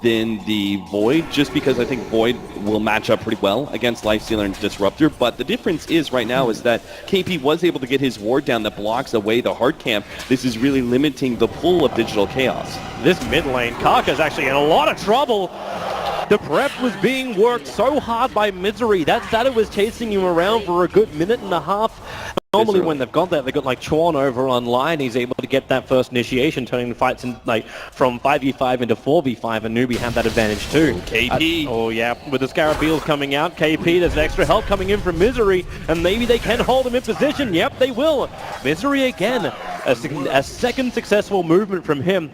than the Void, just because I think Void will match up pretty well against Lifestealer and Disruptor. But the difference is right now is that KP was able to get his ward down that blocks away the hard camp. This is really limiting the pull of Digital Chaos. This mid lane, Kaka's actually in a lot of trouble. The prep was being worked so hard by Misery. That Sato was chasing him around for a good minute and a half. Normally when they've got that, they've got like Chuan over online. He's able to get that first initiation, turning the fights in, like from 5v5 into 4v5, and NewBee had that advantage too. KP. Oh yeah, with the Scarabeels coming out, KP, there's extra help coming in from Misery, and maybe they can hold him in position. Yep, they will. Misery again, a second successful movement from him.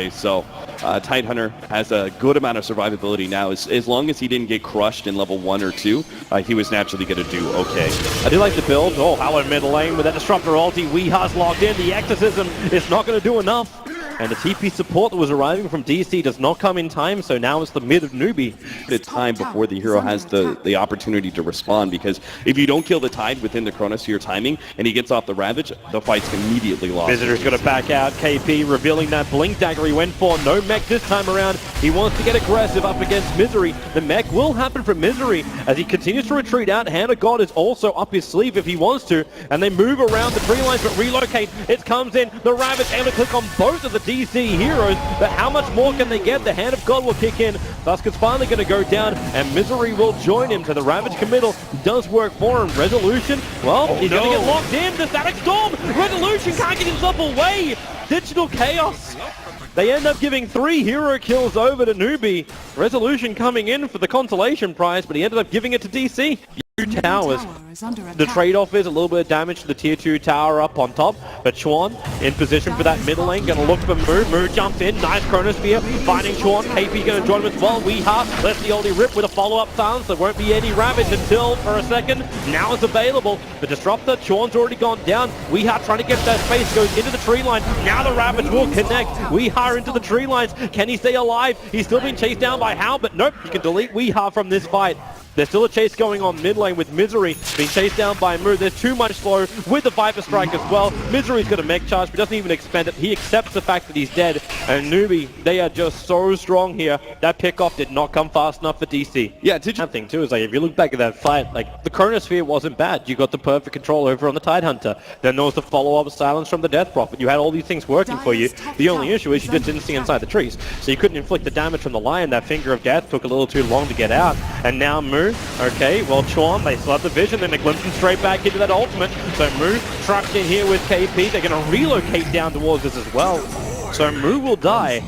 So Tidehunter has a good amount of survivability now. As long as he didn't get crushed in level 1 or 2, he was naturally going to do okay. I do like the build. Oh, Howard mid lane with that Disruptor ulti. Weeha's locked in. The Exorcism is not going to do enough. And the TP support that was arriving from DC does not come in time, so now it's the mid of NewBee. The time before the hero has the opportunity to respond, because if you don't kill the Tide within the Chronosphere timing and he gets off the Ravage, the fight's immediately lost. Visitor's going to back out. KP revealing that Blink Dagger he went for. No mech this time around. He wants to get aggressive up against Misery. The mech will happen for Misery as he continues to retreat out. Hand of God is also up his sleeve if he wants to, and they move around the tree lines but relocate. It comes in. The Ravage able to click on both of the DC heroes, but how much more can they get? The Hand of God will kick in. Tusk's finally going to go down, and Misery will join him to the Ravage committal. Does work for him. Resolution, well, he's going to get locked in. The Static Storm! Resolution can't get himself away! Digital Chaos! They end up giving 3 hero kills over to NewBee. Resolution coming in for the consolation prize, but he ended up giving it to DC. 2 towers. The trade-off is a little bit of damage to the tier 2 tower up on top, but Chuan in position for that middle lane, gonna look for Moo. Moo jumps in, nice Chronosphere, finding Chuan. KP gonna join him as well. Weeha lets the oldie rip with a follow-up silence. There won't be any Ravage until, for a second, now it's available. The Disruptor, Chuan's already gone down. Weeha trying to get that space, goes into the tree line. Now the Ravage will connect. Weeha into the tree lines. Can he stay alive? He's still being chased down by Hal, but nope, you can delete Weeha from this fight. There's still a chase going on mid lane with Misery being chased down by Moo. There's too much slow with the Viper Strike as well. Misery's got a mech charge, but doesn't even expend it. He accepts the fact that he's dead. And NewBee, they are just so strong here. That pickoff did not come fast enough for DC. Yeah, did you... That thing too is like, if you look back at that fight, like the Chronosphere wasn't bad. You got the perfect control over on the Tidehunter. Then there was the follow-up silence from the Death Prophet. You had all these things working for you. The only issue is you just didn't see inside the trees. So you couldn't inflict the damage from the Lion. That Finger of Death took a little too long to get out. And now Moo, okay, well Chuan, they still have the vision, then they glimpse him straight back into that ultimate. So Moo trucked in here with KP. They're going to relocate down towards this as well. So Moo will die.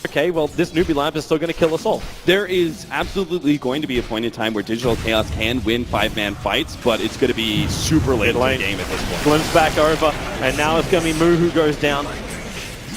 Okay, well this NewBee Lab is still going to kill us all. There is absolutely going to be a point in time where Digital Chaos can win 5-man fights, but it's going to be super late in the game at this point. Glimpse back over, and now it's going to be Moo who goes down.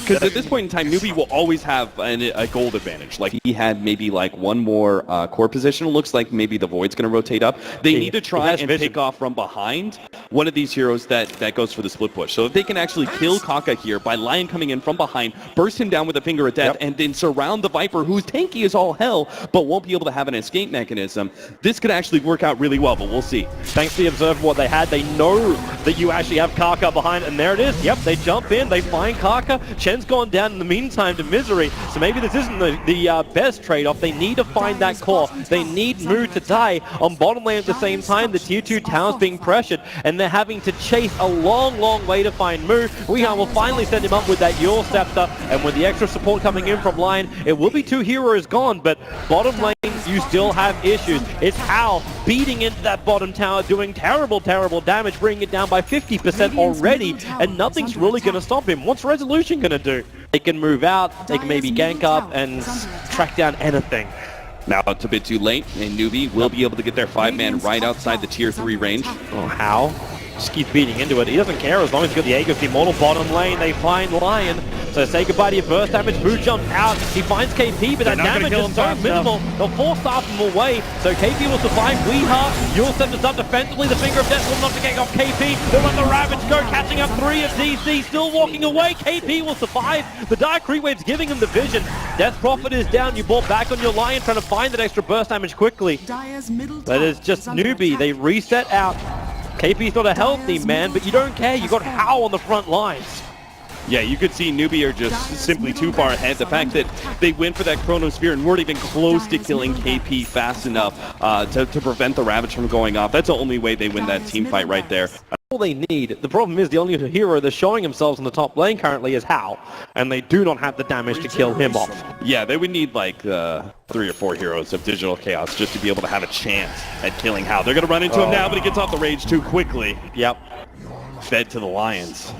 Because at this point in time, NewBee will always have a gold advantage. Like, he had maybe like one more core position. It looks like maybe the Void's going to rotate up. They need to try and pick off from behind one of these heroes that goes for the split push. So if they can actually kill Kaka here by Lion coming in from behind, burst him down with a Finger of Death, and then surround the Viper, who's tanky as all hell, but won't be able to have an escape mechanism, this could actually work out really well, but we'll see. Thanks to the Observer what they had, they know that you actually have Kaka behind, and there it is. Yep, they jump in, they find Kaka. Chen's gone down in the meantime to Misery, so maybe this isn't the best trade-off. They need to find that core. They need Moo to die on bottom lane at the same time. The tier 2 tower's being pressured, and they're having to chase a long, long way to find Moo. Weehan will finally send him up with that Yule Scepter, and with the extra support coming in from Lion, it will be 2 heroes gone, but bottom lane, you still have issues. It's Hal beating into that bottom tower, doing terrible, terrible damage, bringing it down by 50% already, and nothing's really going to stop him. What's Resolution going to do? They can move out, they can maybe gank up and track down anything. Now it's a bit too late, and NewBee will be able to get their 5-man right outside the tier 3 range. Oh, how? Just keeps beating into it. He doesn't care as long as he's got the Aegis Immortal bottom lane. They find Lion. So say goodbye to your burst damage. Moo jumps out. He finds KP, but that damage is so minimal. They'll force staff him away. So KP will survive. Weeha, Yule Scepter's up defensively. The Finger of Death will not get off KP. They'll let the Ravage go, catching up 3 of DC. Still walking away. KP will survive. The Dark Wave's giving him the vision. Death Prophet is down. You bought back on your Lion, trying to find that extra burst damage quickly. But it's just NewBee. They reset out. KP's not a healthy man, but you don't care. You got Howl on the front lines. Yeah, you could see NewBee are just simply too far ahead. The fact that they went for that Chronosphere and weren't even close to killing KP fast enough to prevent the Ravage from going off. That's the only way they win that team fight right there. All they need. The problem is the only hero that's showing themselves in the top lane currently is Hao, and they do not have the damage to kill him off. Yeah, they would need like 3 or 4 heroes of Digital Chaos just to be able to have a chance at killing Hao. They're going to run into him now, but he gets off the rage too quickly. Yep. Fed to the Lions.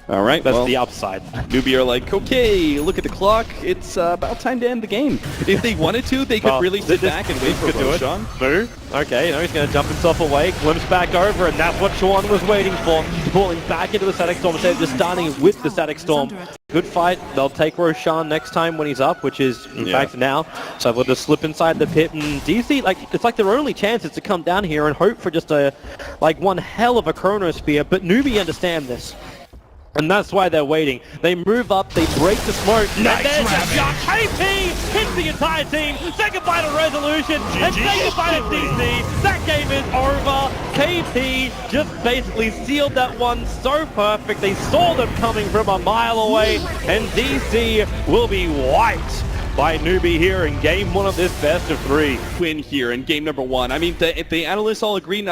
All right, that's the upside. NewBee are like, okay, look at the clock. It's about time to end the game. If they wanted to, they could really sit back and wait for Roshan. Boo. Okay, now he's going to jump himself away, glimpse back over, and that's what Sean was waiting for. Pulling back into the Static Storm instead of just starting with the Static Storm. Good fight. They'll take Roshan next time when he's up, which is, in fact, now. So they'll just slip inside the pit, and DC, it's like their only chance is to come down here and hope for just one hell of a Chronosphere, but NewBee understand this. And that's why they're waiting. They move up, they break the smoke, nice, and there's a shot. KP hits the entire team. Say goodbye to Resolution, and say goodbye to DC. That game is over. KP just basically sealed that one so perfect. They saw them coming from a mile away, and DC will be wiped by NewBee here in game 1 of this best of 3. Win here in game number 1. I mean, the analysts all agree, and